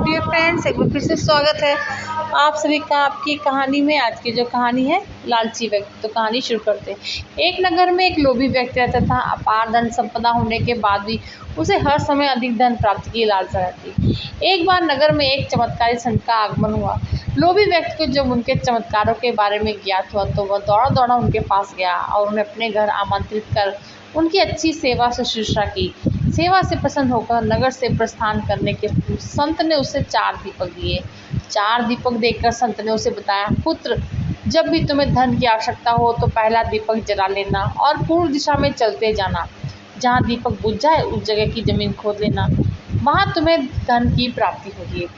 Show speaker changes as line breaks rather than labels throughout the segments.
Dear friends, एक बार फिर से स्वागत है आप सभी का आपकी कहानी में। आज की जो कहानी है लालची व्यक्ति। तो कहानी शुरू करते हैं। एक नगर में एक लोभी व्यक्ति रहता था। अपार धन संपदा होने के बाद भी उसे हर समय अधिक धन प्राप्ति की लालसा रहती। एक बार नगर में एक चमत्कारी संत का आगमन हुआ। लोभी व्यक्ति को जब उनके चमत्कारों के बारे में ज्ञात हुआ तो वह दौड़ा दौड़ा उनके पास गया और उन्हें अपने घर आमंत्रित कर उनकी अच्छी सेवा शुश्रूषा की। सेवा से प्रसन्न होकर नगर से प्रस्थान करने के संत ने उसे 4 दीपक दिए। 4 दीपक देकर संत ने उसे बताया, पुत्र, जब भी तुम्हें धन की आवश्यकता हो तो पहला दीपक जला लेना और पूर्व दिशा में चलते जाना। जहाँ दीपक बुझ जाए उस जगह की जमीन खोद लेना, वहाँ तुम्हें धन की प्राप्ति होगी।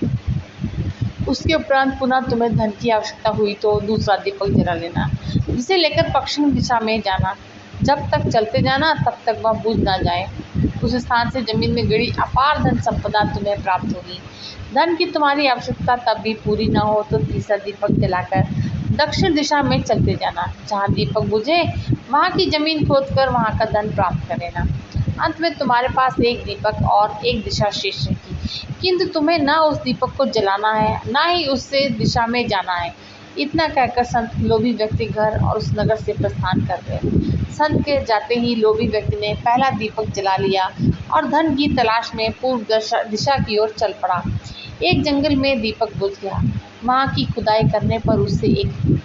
उसके उपरांत पुनः तुम्हें धन की आवश्यकता हुई तो दूसरा दीपक जला लेना, जिसे लेकर पश्चिम दिशा में जाना। जब तक चलते जाना तब तक वह बुझ ना जाए। उस स्थान से जमीन में गिरी अपार धन संपदा तुम्हें प्राप्त होगी। धन की तुम्हारी आवश्यकता तब भी पूरी ना हो तो तीसरा दीपक जलाकर दक्षिण दिशा में चलते जाना। जहाँ दीपक बुझे वहाँ की जमीन खोदकर वहाँ का धन प्राप्त कर लेना। अंत में तुम्हारे पास एक दीपक और एक दिशा शेष रहेगी, किंतु तुम्हें ना उस दीपक को जलाना है ना ही उससे दिशा में जाना है। इतना कहकर संत लोभी व्यक्ति घर और उस नगर से प्रस्थान कर गए। संत के जाते ही लोभी व्यक्ति ने पहला दीपक जला लिया और धन की तलाश में पूर्व दिशा की ओर चल पड़ा। एक जंगल में दीपक बुझ गया। वहाँ की खुदाई करने पर उससे एक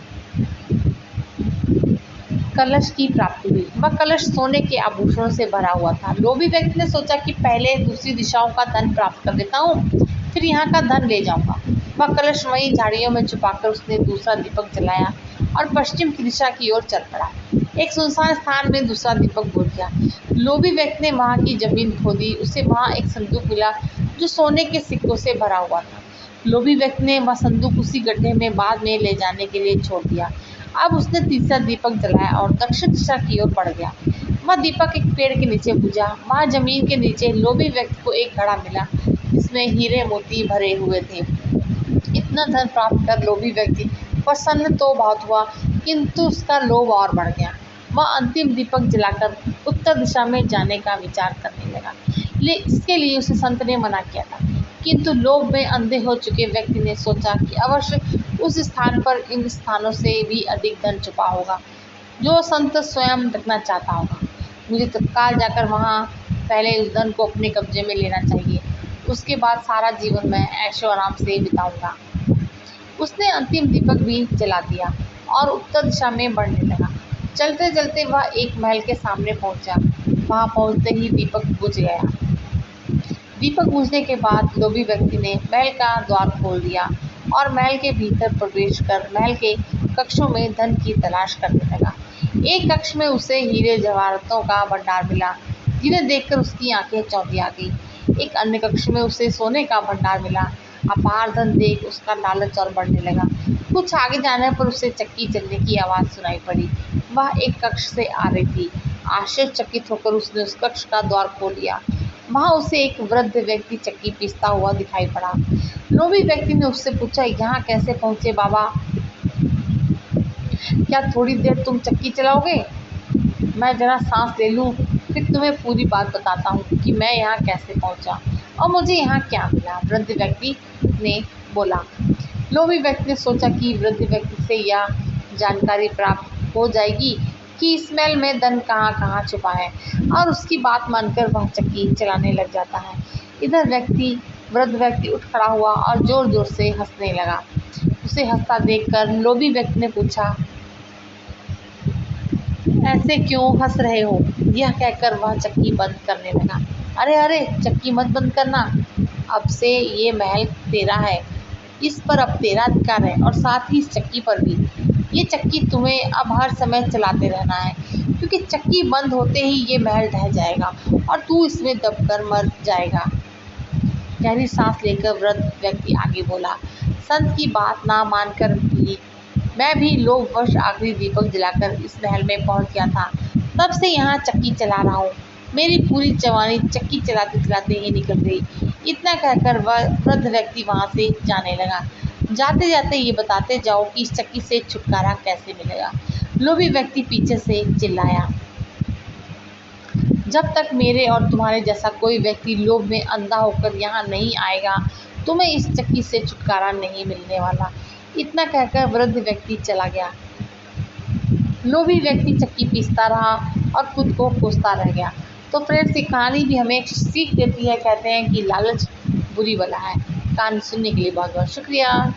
कलश की प्राप्ति हुई। वह कलश सोने के आभूषणों से भरा हुआ था। लोभी व्यक्ति ने सोचा कि पहले दूसरी दिशाओं का धन प्राप्त कर लेता हूँ, फिर यहाँ का धन ले जाऊंगा। वह कलश वहीं झाड़ियों में छुपाकर उसने दूसरा दीपक जलाया और पश्चिम की दिशा की ओर चल पड़ा। एक सुनसान स्थान में दूसरा दीपक बुझ गया। लोभी व्यक्ति ने वहाँ की जमीन खोदी। उसे वहाँ एक संदूक मिला जो सोने के सिक्कों से भरा हुआ था। लोभी व्यक्ति ने वह संदूक उसी गड्ढे में बाद में ले जाने के लिए छोड़ दिया। अब उसने तीसरा दीपक जलाया और दक्षिण दिशा की ओर बढ़ गया। वह दीपक एक पेड़ के नीचे बुझा। वहाँ जमीन के नीचे लोभी व्यक्ति को एक घड़ा मिला जिसमें हीरे मोती भरे हुए थे। इतना धन प्राप्त कर लोभी व्यक्ति प्रसन्न तो बहुत हुआ, किंतु उसका लोभ और बढ़ गया। वह अंतिम दीपक जलाकर उत्तर दिशा में जाने का विचार करने लगा। इसके लिए उसे संत ने मना किया था, किंतु लोभ में अंधे हो चुके व्यक्ति ने सोचा कि अवश्य उस स्थान पर इन स्थानों से भी अधिक धन छुपा होगा जो संत स्वयं रखना चाहता होगा। मुझे तत्काल जाकर वहाँ पहले उस धन को अपने कब्जे में लेना चाहिए, उसके बाद सारा जीवन मैं ऐशो आराम से बिताऊंगा। उसने अंतिम दीपक भी जला दिया और उत्तर दिशा में बढ़ने लगा। चलते चलते वह एक महल के सामने पहुंचा। वहां पहुंचते ही दीपक बुझ गया। दीपक बुझने के बाद लोभी व्यक्ति ने महल का द्वार खोल दिया और महल के भीतर प्रवेश कर महल के कक्षों में धन की तलाश करने लगा। एक कक्ष में उसे हीरे जवाहरातों का भंडार मिला, जिन्हें देखकर उसकी आंखें चौंधी आ गई। एक अन्य कक्ष में उसे सोने का भंडार मिला। अपार धन देख उसका लालच और बढ़ने लगा। कुछ आगे जाने पर उसे चक्की चलने की आवाज़ सुनाई पड़ी। वह एक कक्ष से आ रही थी। आश्चर्यचकित होकर उसने उस कक्ष का द्वार खोल लिया। वहाँ उसे एक वृद्ध व्यक्ति चक्की पीसता हुआ दिखाई पड़ा। लोभी व्यक्ति ने उससे पूछा, यहाँ कैसे पहुँचे बाबा? क्या थोड़ी देर तुम चक्की चलाओगे? मैं जरा सांस ले लूँ, फिर तुम्हें पूरी बात बताता हूँ कि मैं यहाँ कैसे पहुँचा और मुझे यहाँ क्या मिला, वृद्ध व्यक्ति ने बोला। लोभी व्यक्ति ने सोचा कि वृद्ध व्यक्ति से यह जानकारी प्राप्त हो जाएगी कि इस महल में धन कहाँ कहाँ छुपा है, और उसकी बात मानकर वह चक्की चलाने लग जाता है। इधर वृद्ध व्यक्ति उठ खड़ा हुआ और जोर जोर से हंसने लगा। उसे हंसता देखकर लोभी व्यक्ति ने पूछा, ऐसे क्यों हंस रहे हो? यह कहकर वह चक्की बंद करने लगा। अरे अरे, चक्की मत बंद करना, अब से ये महल तेरा है, इस पर अब तेरा अधिकार है और साथ ही इस चक्की पर भी। ये चक्की तुम्हें अब हर समय चलाते रहना है, क्योंकि चक्की बंद होते ही ये महल ढह जाएगा और तू इसमें दबकर मर जाएगा। गहरी सांस लेकर वृद्ध व्यक्ति आगे बोला, संत की बात ना मानकर भी मैं भी लोभवश आखिरी दीपक जलाकर इस महल में पहुंच गया था। तब से यहाँ चक्की चला रहा हूँ। मेरी पूरी जवानी चक्की चलाते चलाते ही निकल गई। इतना कहकर वह वृद्ध व्यक्ति वहाँ से जाने लगा। जाते जाते ये बताते जाओ कि इस चक्की से छुटकारा कैसे मिलेगा? लोभी व्यक्ति पीछे से चिल्लाया, जब तक मेरे और तुम्हारे जैसा कोई व्यक्ति लोभ में अंधा होकर यहाँ नहीं आएगा तुम्हें इस चक्की से छुटकारा नहीं मिलने वाला। इतना कहकर वृद्ध व्यक्ति चला गया। लोभी व्यक्ति चक्की पीसता रहा और खुद को कोसता रह गया। तो फ्रेंड्स, ये कहानी भी हमें एक सीख देती है। कहते हैं कि लालच बुरी बला है। कहानी सुनने के लिए बहुत बहुत शुक्रिया।